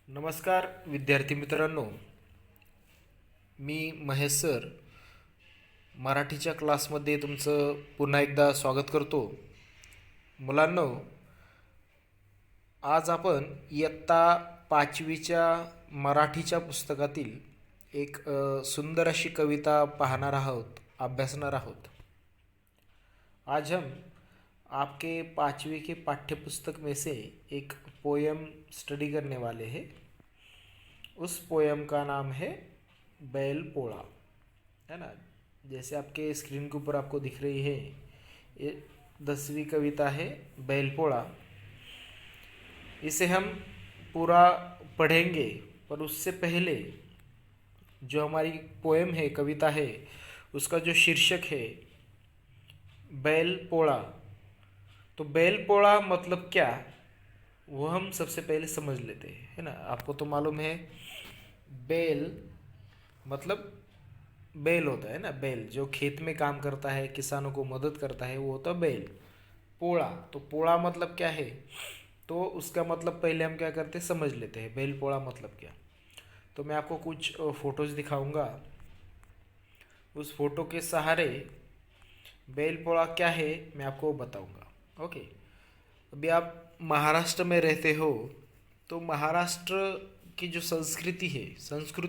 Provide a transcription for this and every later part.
नमस्कार विद्यार्थी मित्रांनो, मी महेश सर मराठीच्या क्लासमध्ये तुमचं पुन्हा एकदा स्वागत करतो. मुलांनो, आज आपण इयत्ता 5वीच्या मराठीच्या पुस्तकातील एक सुंदर अशी कविता पाहणार आहोत, अभ्यासणार आहोत. आज हम आपके 5वीं के पाठ्य पुस्तक में से एक पोयम स्टडी करने वाले हैं. उस पोयम का नाम है बैल पोड़ा, है ना. जैसे आपके स्क्रीन के ऊपर आपको दिख रही है, ये 10वीं कविता है बैल पोड़ा. इसे हम पूरा पढ़ेंगे, पर उससे पहले जो हमारी पोयम है, कविता है, उसका जो शीर्षक है बैल पोड़ा, तो बैल पोड़ा मतलब क्या, वो हम सबसे पहले समझ लेते हैं, है ना. आपको तो मालूम है बैल मतलब बैल होता है ना, बैल जो खेत में काम करता है, किसानों को मदद करता है, वो होता है बैल. पोड़ा, तो पोड़ा मतलब क्या है, तो उसका मतलब पहले हम क्या करते हैं, समझ लेते हैं बैल पोड़ा मतलब क्या. तो मैं आपको कुछ फ़ोटोज़ दिखाऊंगा. उस फोटो के सहारे बैल पोड़ा क्या है मैं आपको बताऊंगा. ओके. अभी आप महाराष्ट्र में रहते हो, तो महाराष्ट्र की जो संस्कृति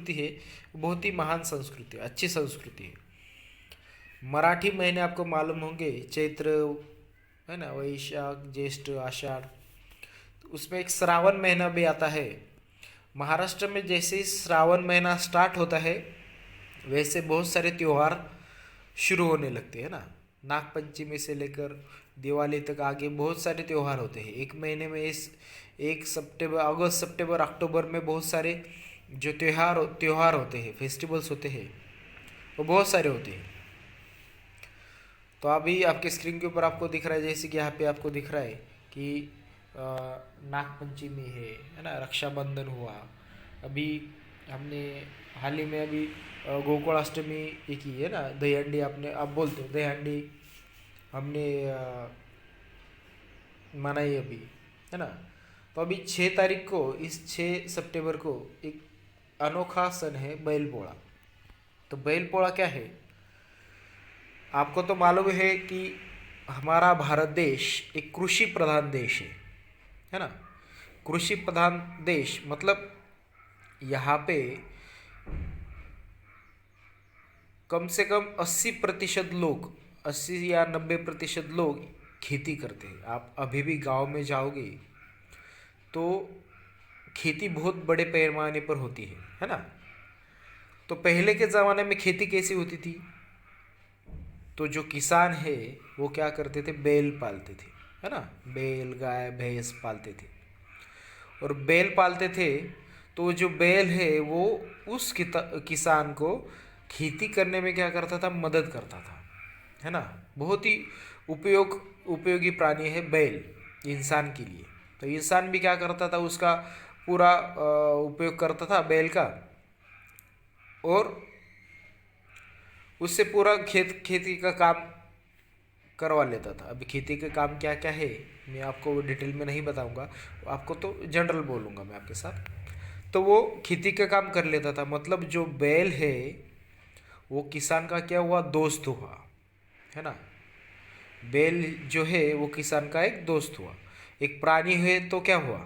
है बहुत ही महान संस्कृति है, अच्छी संस्कृति है. मराठी महीने आपको मालूम होंगे, चैत्र, है ना, वैशाख, ज्येष्ठ, आषाढ़. तो उसमें एक श्रावण महीना भी आता है. महाराष्ट्र में जैसे ही श्रावण महीना स्टार्ट होता है, वैसे बहुत सारे त्यौहार शुरू होने लगते हैं ना. नागपंचमी से लेकर दिवाली तक आगे बहुत सारे त्यौहार होते हैं. एक महीने में इस एक सितंबर, अगस्त, सितंबर, अक्टूबर में बहुत सारे जो त्यौहार होते हैं, फेस्टिवल्स होते हैं, वो बहुत सारे होते हैं. तो अभी आपके स्क्रीन के ऊपर आपको दिख रहा है, जैसे कि यहाँ पे आपको दिख रहा है कि नागपंचमी है ना, रक्षाबंधन हुआ. अभी हमने हाल ही में अभी गोकुलाष्टमी एक ही है ना, दहीहंडी, आपने आप बोलते हो दहीहंडी, हमने मनाई अभी, है ना. तो अभी 6 तारीख को, इस 6 सितंबर को एक अनोखा सन है बैल पोड़ा. तो बैल पोड़ा क्या है, आपको तो मालूम है कि हमारा भारत देश एक कृषि प्रधान देश है ना. कृषि प्रधान देश मतलब यहाँ पे कम से कम 80% लोग, 80 या 90% लोग खेती करते हैं. आप अभी भी गांव में जाओगे तो खेती बहुत बड़े पैमाने पर होती है ना. तो पहले के ज़माने में खेती कैसी होती थी, तो जो किसान है वो क्या करते थे, बैल पालते थे, है ना. बैल, गाय, भैंस पालते थे. और बैल पालते थे तो जो बैल है वो उस किसान को खेती करने में क्या करता था, मदद करता था, है ना. बहुत ही उपयोगी प्राणी है बैल इंसान के लिए. तो इंसान भी क्या करता था, उसका पूरा उपयोग करता था बैल का, और उससे पूरा खेती का काम करवा लेता था. अभी खेती का काम क्या क्या है मैं आपको डिटेल में नहीं बताऊंगा, आपको तो जनरल बोलूँगा मैं आपके साथ. तो वो खेती का काम कर लेता था. मतलब जो बैल है वो किसान का क्या हुआ, दोस्त हुआ, है ना. बैल जो है वो किसान का एक दोस्त हुआ, एक प्राणी है. तो क्या हुआ,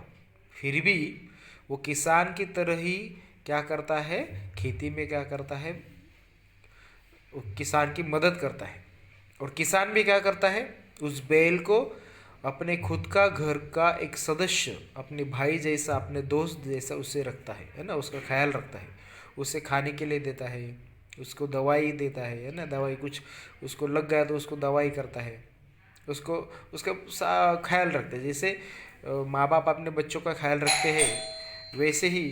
फिर भी वो किसान की तरह ही क्या करता है, खेती में क्या करता है, वो किसान की मदद करता है. और किसान भी क्या करता है, उस बैल को अपने खुद का घर का एक सदस्य, अपने भाई जैसा, अपने दोस्त जैसा उसे रखता है ना. उसका ख्याल रखता है, उसे खाने के लिए देता है, उसको दवाई देता है ना. दवाई कुछ उसको लग गया तो उसको दवाई करता है, उसको उसका ख्याल रखते हैं. जैसे माँ बाप अपने बच्चों का ख्याल रखते हैं, वैसे ही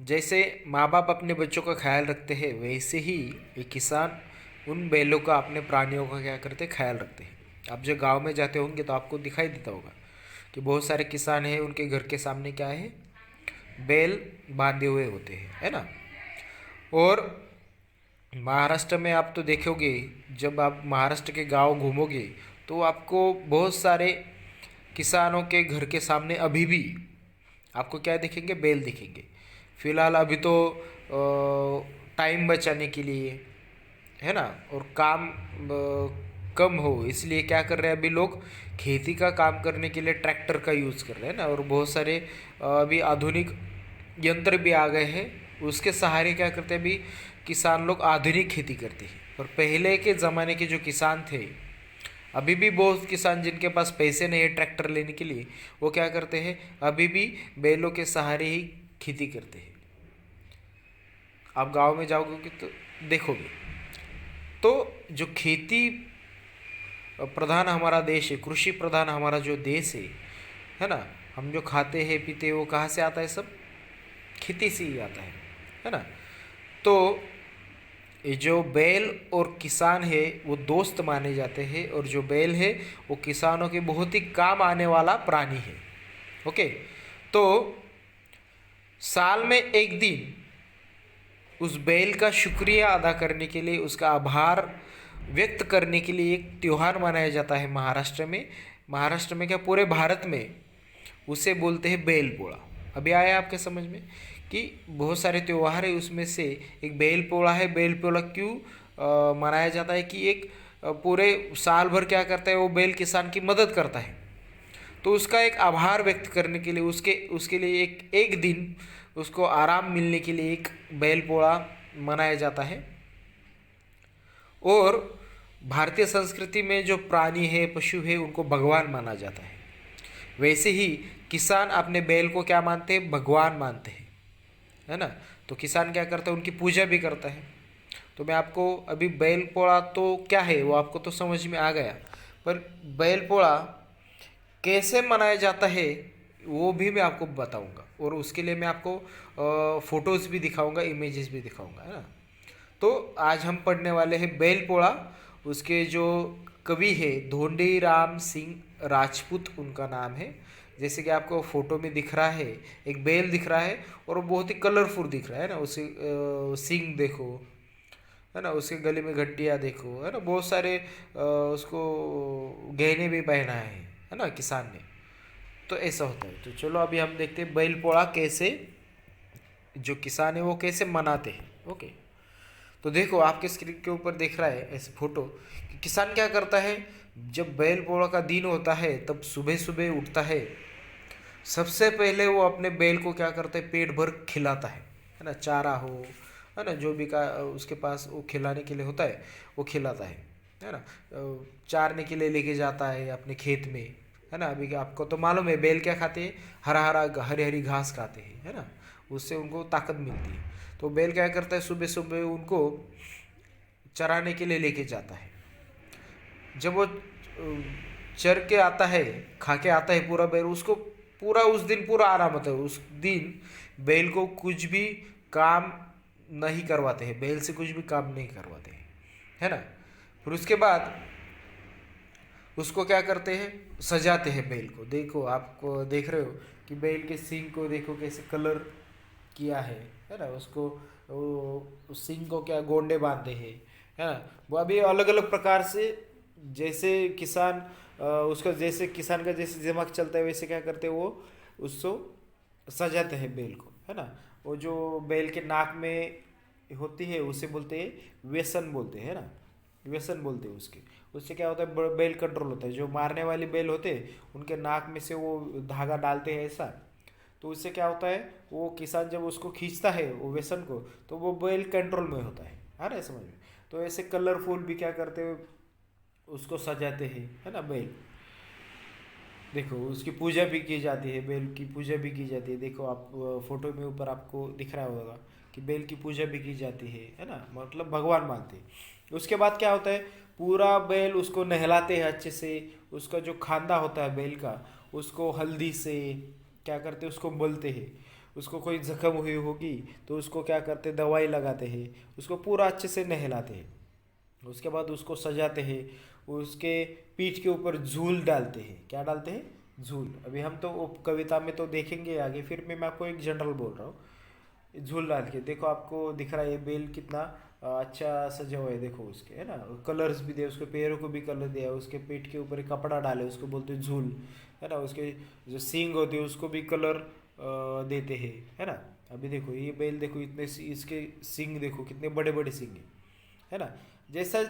जैसे माँ बाप अपने बच्चों का ख्याल रखते हैं, वैसे ही एक किसान उन बैलों का, अपने प्राणियों का क्या करते हैं, ख्याल रखते हैं. आप जो गांव में जाते होंगे तो आपको दिखाई देता होगा कि बहुत सारे किसान हैं, उनके घर के सामने क्या है, बैल बांधे हुए होते हैं, है ना. और महाराष्ट्र में आप तो देखोगे, जब आप महाराष्ट्र के गांव घूमोगे तो आपको बहुत सारे किसानों के घर के सामने अभी भी आपको क्या दिखेंगे? बैल दिखेंगे। फिलहाल अभी तो टाइम बचाने के लिए, है ना, और काम कम हो इसलिए क्या कर रहे हैं अभी लोग? खेती का काम करने के लिए ट्रैक्टर का यूज़ कर रहे हैं ना, और बहुत सारे अभी आधुनिक यंत्र भी आ गए हैं। उसके सहारे क्या करते हैं अभी किसान लोग? आधुनिक खेती करते हैं। और पहले के ज़माने के जो किसान थे, अभी भी बहुत किसान जिनके पास पैसे नहीं है ट्रैक्टर लेने के लिए, वो क्या करते हैं? अभी भी बैलों के सहारे ही खेती करते हैं। आप गांव में जाओगे तो देखोगे। तो जो खेती प्रधान हमारा देश है, कृषि प्रधान हमारा जो देश है ना, हम जो खाते हैं पीते हैं वो कहाँ से आता है? सब खेती से ही आता है ना। तो ये जो बैल और किसान है वो दोस्त माने जाते हैं, और जो बैल है वो किसानों के बहुत ही काम आने वाला प्राणी है। ओके, तो साल में एक दिन उस बैल का शुक्रिया अदा करने के लिए, उसका आभार व्यक्त करने के लिए एक त्यौहार मनाया जाता है महाराष्ट्र में। महाराष्ट्र में क्या, पूरे भारत में उसे बोलते हैं बैल पोड़ा। अभी आया आपके समझ में कि बहुत सारे त्यौहार है, उसमें से एक बैल पोड़ा है। बैल पोड़ा क्यों मनाया जाता है? कि एक पूरे साल भर क्या करता है वो बैल किसान की मदद करता है, तो उसका एक आभार व्यक्त करने के लिए उसके उसके लिए एक एक दिन उसको आराम मिलने के लिए एक बैल पोड़ा मनाया जाता है। और भारतीय संस्कृति में जो प्राणी है, पशु है, उनको भगवान माना जाता है। वैसे ही किसान अपने बैल को क्या मानते हैं? भगवान मानते हैं, है ना। तो किसान क्या करता है? उनकी पूजा भी करता है। तो मैं आपको अभी बैल पोड़ा तो क्या है वो आपको तो समझ में आ गया, पर बैल पोड़ा कैसे मनाया जाता है वो भी मैं आपको बताऊंगा, और उसके लिए मैं आपको फ़ोटोज़ भी दिखाऊंगा, इमेजेस भी दिखाऊंगा, है ना। तो आज हम पढ़ने वाले हैं बैल पोड़ा। उसके जो कवि है धोंडी राम सिंह राजपूत उनका नाम है। जैसे कि आपको फ़ोटो में दिख रहा है, एक बैल दिख रहा है और वो बहुत ही कलरफुल दिख रहा है ना। उसे सिंग देखो, है ना, उसके गले में घंटियाँ देखो, है ना, बहुत सारे उसको गहने भी पहना है ना किसान ने। तो ऐसा होता है। तो चलो अभी हम देखते हैं बैल पोड़ा कैसे जो किसान है वो कैसे मनाते हैं। ओके, तो देखो आपके स्क्रीन के ऊपर दिख रहा है ऐसे फोटो कि किसान क्या करता है? जब बैल पोड़ा का दिन होता है तब सुबह सुबह उठता है। सबसे पहले वो अपने बैल को क्या करता है? पेट भर खिलाता है ना, चारा हो, है ना, जो भी का उसके पास वो खिलाने के लिए होता है वो खिलाता है ना। चारने के लिए लेके जाता है अपने खेत में, है ना। अभी आपको तो मालूम है बैल क्या खाते हैं? हरा हरा हरी हरी घास खाते हैं, है ना, उससे उनको ताकत मिलती है। तो बैल क्या करता है? सुबह सुबह उनको चराने के लिए लेके जाता है। जब वो चर के आता है, खा के आता है पूरा बैल, उसको पूरा उस दिन पूरा आराम होता है। उस दिन बैल को कुछ भी काम नहीं करवाते हैं, बैल से कुछ भी काम नहीं करवाते हैं, है ना। फिर उसके बाद उसको क्या करते हैं? सजाते हैं बैल को। देखो आपको देख रहे हो कि बैल के सींग को देखो कैसे कलर किया है ना। उसको वो सींग को क्या गोंडे बांधे हैं, है ना। वो अभी अलग अलग प्रकार से, जैसे किसान उसका जैसे किसान का जैसे दिमाग चलता है वैसे क्या करते हैं वो उसको सजाते हैं बैल को, है ना। वो जो बैल के नाक में होती है उसे बोलते हैं व्यसन बोलते हैं, है ना, व्यसन बोलते हैं उसके। उससे क्या होता है? बैल कंट्रोल होता है। जो मारने वाली बैल होते हैं उनके नाक में से वो धागा डालते हैं ऐसा, तो उससे क्या होता है? वो किसान जब उसको खींचता है वो व्यसन को, तो वो बैल कंट्रोल में होता है ना, समझ में। तो ऐसे कलरफुल भी क्या करते हैं? उसको सजाते हैं, है ना, बैल। देखो उसकी पूजा भी की जाती है, बैल की पूजा भी की जाती है। देखो आप फोटो में ऊपर आपको दिख रहा होगा कि बैल की पूजा भी की जाती है ना, मतलब भगवान मानते हैं। उसके बाद क्या होता है? पूरा बैल उसको नहलाते हैं अच्छे से। उसका जो खांदा होता है बैल का, उसको हल्दी से क्या करते हैं? उसको मलते हैं। उसको कोई जख्म हुई होगी तो उसको क्या करते हैं? दवाई लगाते हैं। उसको पूरा अच्छे से नहलाते हैं। उसके बाद उसको सजाते हैं। उसके पीठ के ऊपर झूल डालते हैं। क्या डालते हैं? झूल। अभी हम तो वो कविता में तो देखेंगे आगे, फिर मैं आपको एक जनरल बोल रहा हूँ। झूल डाल के देखो आपको दिख रहा है ये बैल कितना अच्छा सजा हुआ है, देखो उसके है ना, कलर्स भी दिए, उसके पैरों को भी कलर दिया है, उसके पेट के ऊपर एक कपड़ा डाले, उसको बोलते हैं झूल, है ना, उसके जो सींग होते हैं उसको भी कलर देते हैं, है ना। अभी देखो ये बैल, देखो इतने इसके सींग देखो कितने बड़े बड़े सींग है ना। जैसा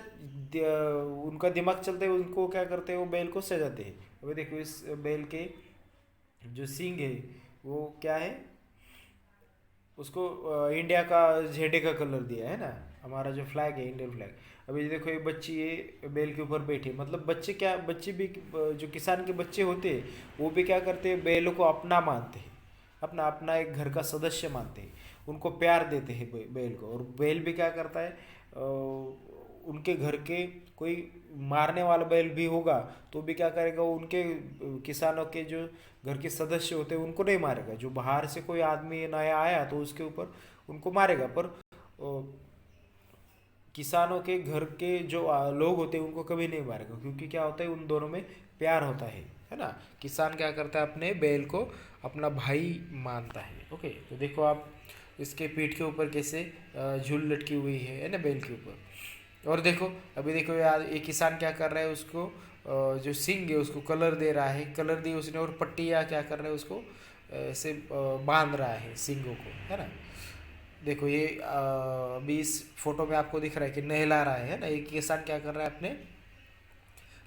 उनका दिमाग चलता है उनको क्या करते हैं, वो बैल को सजाते हैं। अभी देखो इस बैल के जो सींग है वो क्या है, उसको इंडिया का झंडे का कलर दिया है ना, हमारा जो फ्लैग है इंडियन फ्लैग। अभी देखो ये बच्ची ये बैल के ऊपर बैठे, मतलब बच्चे क्या, बच्चे भी जो किसान के बच्चे होते हैं वो भी क्या करते हैं, बैलों को अपना मानते हैं, अपना अपना एक घर का सदस्य मानते हैं, उनको प्यार देते हैं बैल को। और बैल भी क्या करता है, उनके घर के कोई मारने वाला बैल भी होगा तो भी क्या करेगा, वो उनके किसानों के जो घर के सदस्य होते हैं उनको नहीं मारेगा। जो बाहर से कोई आदमी नया आया तो उसके ऊपर उनको मारेगा, पर किसानों के घर के जो लोग होते हैं उनको कभी नहीं मारेगा, क्योंकि क्या होता है उन दोनों में प्यार होता है ना। किसान क्या करता है, अपने बैल को अपना भाई मानता है। ओके, तो देखो आप इसके पीठ के ऊपर कैसे झूल लटकी हुई है ना बैल के ऊपर। और देखो अभी देखो यार, ये किसान क्या कर रहा है, उसको जो सिंग है उसको कलर दे रहा है, कलर दी उसने, और पट्टियाँ क्या कर रहा है, उसको ऐसे बांध रहा है सिंगों को, है ना। देखो ये अभी इस फोटो में आपको दिख रहा है कि नहला रहा है ना, एक किसान क्या कर रहा है, अपने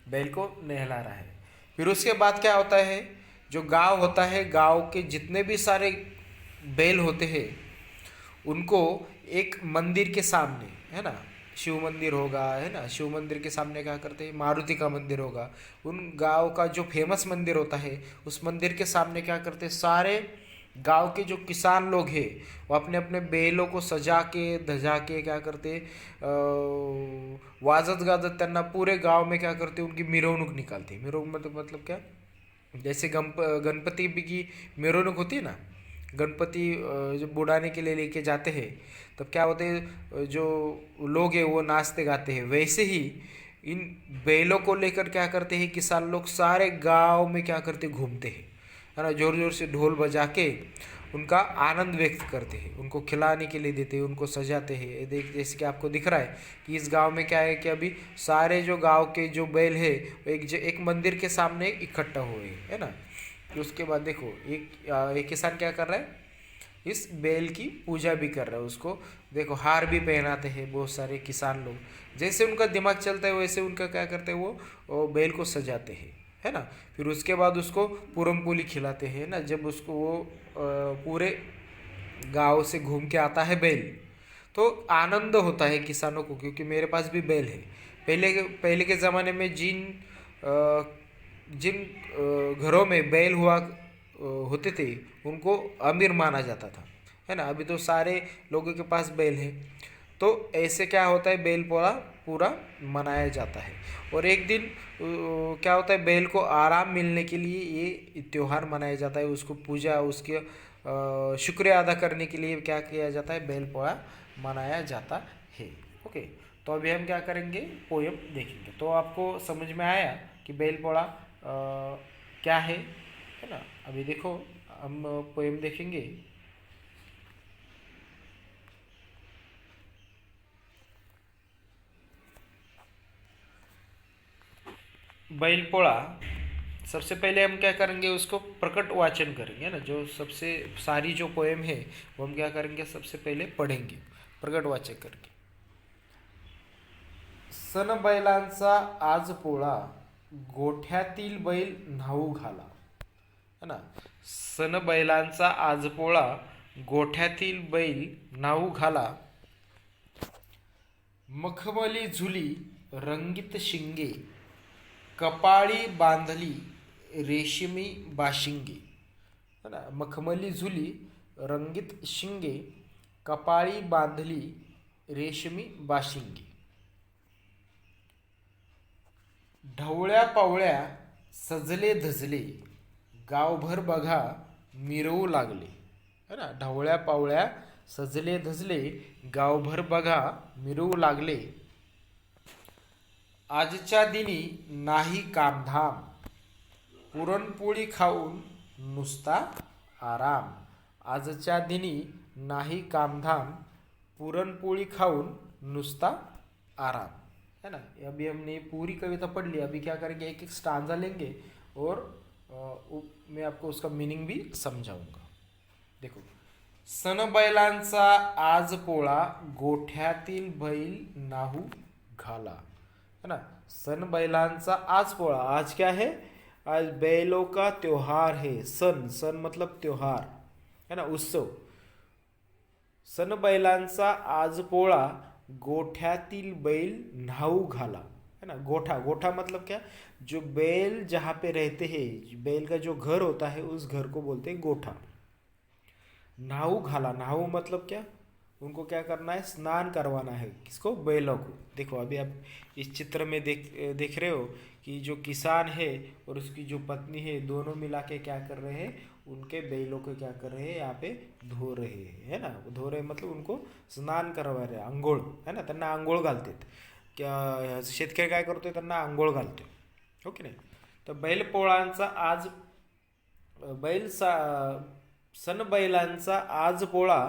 बैल को नहला रहा है। फिर उसके बाद क्या होता है, जो गांव होता है, गांव के जितने भी सारे बैल होते हैं उनको एक मंदिर के सामने, है ना, शिव मंदिर होगा, है ना, शिव मंदिर के सामने क्या करते हैं, मारुति का मंदिर होगा, उन गांव का जो फेमस मंदिर होता है उस मंदिर के सामने क्या करते हैं, सारे गांव के जो किसान लोग हैं वो अपने अपने बैलों को सजा के धजा के क्या करते, वाजत गाजत त्यांना पूरे गांव में क्या करते, उनकी मिरवणूक निकालते। मिरवणूक मतलब क्या, जैसे गणपति की मिरवणूक होती है ना, गणपति जब बुलाने के लिए लेके जाते हैं तब क्या होते हैं, जो लोग हैं वो नाचते गाते हैं, वैसे ही इन बैलों को लेकर क्या करते हैं, किसान लोग सारे गांव में क्या करते, घूमते हैं, है ना, जोर जोर से ढोल बजा के उनका आनंद व्यक्त करते हैं, उनको खिलाने के लिए देते हैं, उनको सजाते हैं। ये देख, जैसे कि आपको दिख रहा है कि इस गांव में क्या है कि अभी सारे जो गांव के जो बैल है वो एक मंदिर के सामने इकट्ठा हुए हैं, है ना। तो उसके बाद देखो एक किसान क्या कर रहा है, इस बैल की पूजा भी कर रहा है, उसको देखो हार भी पहनाते हैं बहुत सारे किसान लोग। जैसे उनका दिमाग चलता है वैसे उनका क्या करते हैं, वो बैल को सजाते हैं, है ना। फिर उसके बाद उसको पूरम पूली खिलाते हैं ना। जब उसको वो पूरे गांव से घूम के आता है बैल, तो आनंद होता है किसानों को, क्योंकि मेरे पास भी बैल है। पहले के ज़माने में जिन घरों में बैल होते थे उनको अमीर माना जाता था, है ना। अभी तो सारे लोगों के पास बैल है, तो ऐसे क्या होता है, बैल पोला पूरा मनाया जाता है। और एक दिन क्या होता है, बैल को आराम मिलने के लिए ये त्यौहार मनाया जाता है, उसको पूजा, उसके शुक्रिया अदा करने के लिए क्या किया जाता है, बैल पोला मनाया जाता है। ओके, तो अभी हम क्या करेंगे, पोयम देखेंगे। तो आपको समझ में आया कि बैल पोला क्या है ना। अभी देखो हम पोयम देखेंगे। बैलपोड़ा, सबसे पहले हम क्या करेंगे, उसको प्रकट वाचन करेंगे ना। जो सबसे सारी जो पोएम है वो हम क्या करेंगे, सबसे पहले पढ़ेंगे प्रकट वाचन करके। सन बैलांचा आज पोळा, गोठ्यातील बैल न्हाऊ घाला, है ना। सन बैलांचा आज पोळा, गोठ्यातील बैल न्हाऊ घाला, मखमली झुली रंगीत शिंगे, कपाळी बांधली रेशमी बाशिंगे, है ना। मखमली झुली रंगीत शिंगे, कपाळी बांधली रेशमी बाशिंगे, ढवळ्या पावळ्या सजले धजले, गावभर बघा मिरवू लागले, है ना। ढवळ्या पावळ्या सजले धजले, गावभर बघा मिरवू लागले, आजच्या दिनी नाही कामधाम, पुरणपोळी खाऊन नुसता आराम। आजच्या दिनी नाही कामधाम, पुरणपोळी खाऊन नुसता आराम, है ना। अभी हमने पूरी कविता पढ़ ली, अभी क्या करेंगे, एक एक स्टांजा लेंगे और मैं आपको उसका मीनिंग भी समझाऊंगा। देखो, सन बैलांचा आज पोळा, गोठ्यातील बैल नाहू घाला, है ना। सन बैलांचा आज पोळा, आज क्या है, आज बैलों का त्योहार है। सन, सन मतलब त्योहार, है ना, उत्सव। सन बैलांचा आज पोळा, गोठ्यातील बैल न्हाऊ घाला, है ना। गोठा, गोठा मतलब क्या, जो बैल जहाँ पे रहते हैं, बैल का जो घर होता है उस घर को बोलते हैं गोठा। न्हाऊ घाला, न्हाऊ मतलब क्या, उनको क्या करना है, स्नान करवाना है, किसको, बैलों को। देखो अभी आप इस चित्र में देख रहे हो कि जो किसान है और उसकी जो पत्नी है, दोनों मिला के क्या कर रहे हैं, उनके बैलों को क्या कर रहे हैं, यहाँ पे धो रहे हैं, है ना। धो रहे मतलब उनको स्नान करवा रहे, आंघोळ, है ना, त्यांना आंघोळ घालतात। क्या शेतकरी काय करतोय, त्यांना आंघोळ घालतोय, हो की नाही। तर बैलपोळांचा आज बैल सा सन बैलांचा आज पोळा,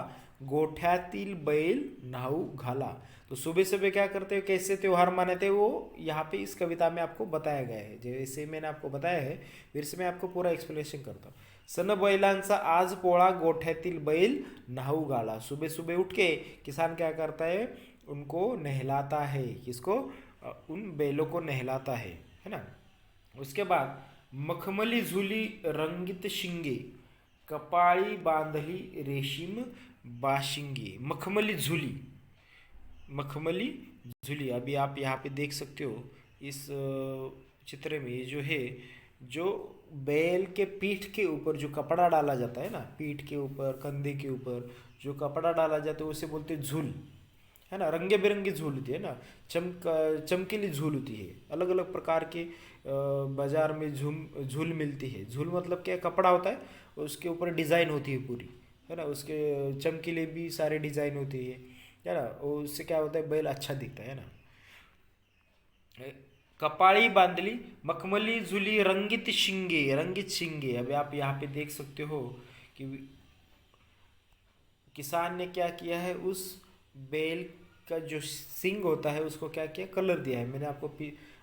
गोठ्यातील बैल न्हाऊ घाला। तो सुबह सुबह क्या करते हैं, कैसे त्योहार मनाते हैं, वो यहाँ पे इस कविता में आपको बताया गया है। जैसे मैंने आपको बताया है, फिर से मैं आपको पूरा एक्सप्लेनेशन करता हूँ। सन बैलांचा आज पोळा, गोठ्यातील बैल न्हाऊ घाला। सुबह सुबह उठ के किसान क्या करता है, उनको नहलाता है, किसको, उन बैलों को नहलाता है ना। उसके बाद मखमली झुली रंगित शिंगे, कपाळी बांधली रेशीम बाशिंगे। मखमली झुली, मखमली झुली, अभी आप यहाँ पे देख सकते हो इस चित्र में, ये जो है, जो बैल के पीठ के ऊपर जो कपड़ा डाला जाता है ना, पीठ के ऊपर, कंधे के ऊपर जो कपड़ा डाला जाता है उसे बोलते हैं झूल, है ना। रंगे बिरंगी झूल होती है ना, चमकीली झूल होती है। अलग अलग प्रकार के बाजार में झूल मिलती है। झूल मतलब क्या, कपड़ा होता है, उसके ऊपर डिज़ाइन होती है पूरी, है ना, उसके चमकीले भी सारे डिज़ाइन होती है ना। और उससे क्या होता है, बैल अच्छा दिखता है ना। कपाळी बांधली, मखमली झुली रंगित शिंगे, रंगित शिंगे। अभी आप यहाँ पे देख सकते हो कि किसान ने क्या किया है, उस बैल का जो सिंग होता है उसको क्या किया, कलर दिया है। मैंने आपको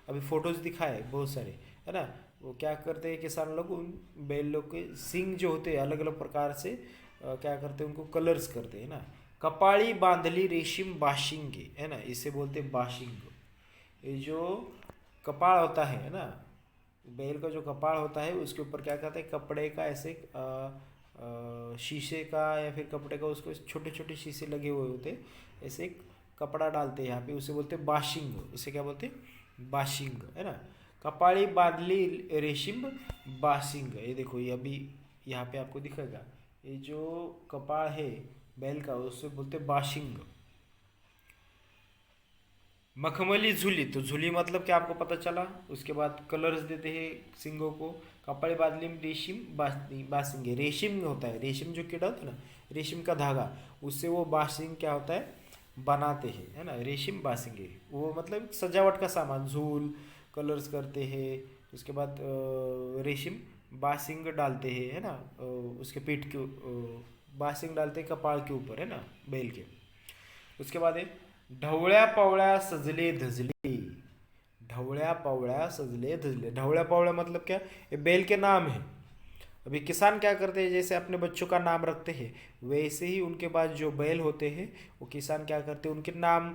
अभी फोटोज दिखाए बहुत सारे, है ना। वो क्या करते हैं किसान लोग, उन बैलों के सिंग जो होते हैं अलग अलग प्रकार से क्या करते हैं, उनको कलर्स करते हैं ना। कपाड़ी बांधली रेशीम बाशिंगे, है ना, इसे बोलते हैं बाशिंग। ये जो कपाड़ होता है ना, बैल का जो कपाड़ होता है उसके ऊपर क्या करते हैं, कपड़े का ऐसे शीशे का या फिर कपड़े का, उसको छोटे छोटे शीशे लगे हुए होते हैं, ऐसे एक कपड़ा डालते हैं यहाँ पे, उसे बोलते हैं बाशिंग। इसे क्या बोलते हैं, बाशिंग, है ना। कपाड़ी बांधली रेशीम बाशिंग, ये देखो, ये अभी यहाँ पे आपको दिखेगा, ये जो कपाड़ है बैल का उससे बोलते हैं बाशिंग। मखमली झुली, तो झुली मतलब क्या आपको पता चला। उसके बाद कलर्स देते हैं सिंगों को। कपड़े बादली में रेशम बासिंगे, रेशम होता है, रेशम जो कीड़ा होता है ना, रेशम का धागा, उससे वो बासिंग क्या होता है, बनाते हैं, है ना। रेशम बासिंगे वो मतलब सजावट का सामान, झूल, कलर्स करते हैं। उसके बाद रेशम बासिंग डालते हैं, है ना, उसके पीठ के बासिंग डालते हैं कपाळ के ऊपर, है ना, बैल के। उसके बाद है ढवळ्या पावळ्या सजले धजले, ढवळ्या पावळ्या सजले धजले। ढवळ्या पावळ्या मतलब क्या, ये बैल के नाम है। अभी किसान क्या करते हैं, जैसे अपने बच्चों का नाम रखते हैं, वैसे ही उनके पास जो बैल होते हैं वो किसान क्या करते हैं, उनके नाम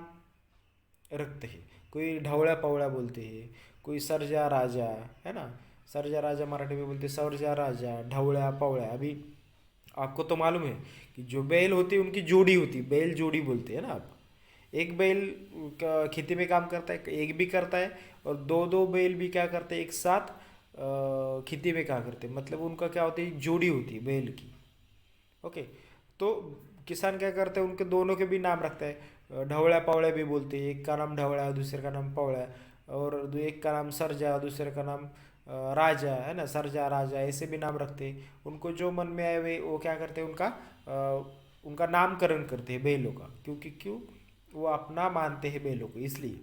रखते हैं। कोई ढवळ्या पावळ्या बोलते हैं, कोई सर्जा राजा, है ना, सर्जा राजा मराठी में बोलते हैं, सर्जा राजा, ढवळ्या पावळ्या। अभी आपको तो मालूम है कि जो बैल होती है उनकी जोड़ी होती है, बैल जोड़ी बोलते हैं ना आप। एक बैल खेती में काम करता है, एक भी करता है, और दो दो बैल भी क्या करते हैं, एक साथ खेती में क्या करते हैं, मतलब उनका क्या होती है, जोड़ी होती है बैल की। ओके, तो किसान क्या करते हैं, उनके दोनों के भी नाम रखता है। ढवळ्या पावळ्या भी बोलते हैं, एक का नाम ढवळ्या, दूसरे का नाम पावळ्या, और एक का नाम सर्जा, दूसरे का नाम राजा, है ना, सर्जा राजा, ऐसे भी नाम रखते हैं। उनको जो मन में आए वे वो क्या करते हैं, उनका नामकरण करते हैं बैलों का, क्योंकि क्यों, वो अपना मानते हैं बैलों को, इसलिए।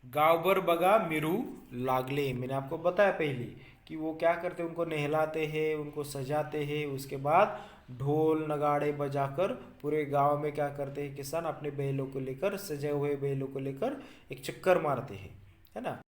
गावभर बघा मिरू लागले, मैंने आपको बताया पहले कि वो क्या करते हैं, उनको नहलाते हैं, उनको सजाते हैं, उसके बाद ढोल नगाड़े बजाकर पूरे गांव में क्या करते हैं, किसान अपने बैलों को लेकर, सजे हुए बैलों को लेकर एक चक्कर मारते हैं, है ना।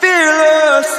Fearless.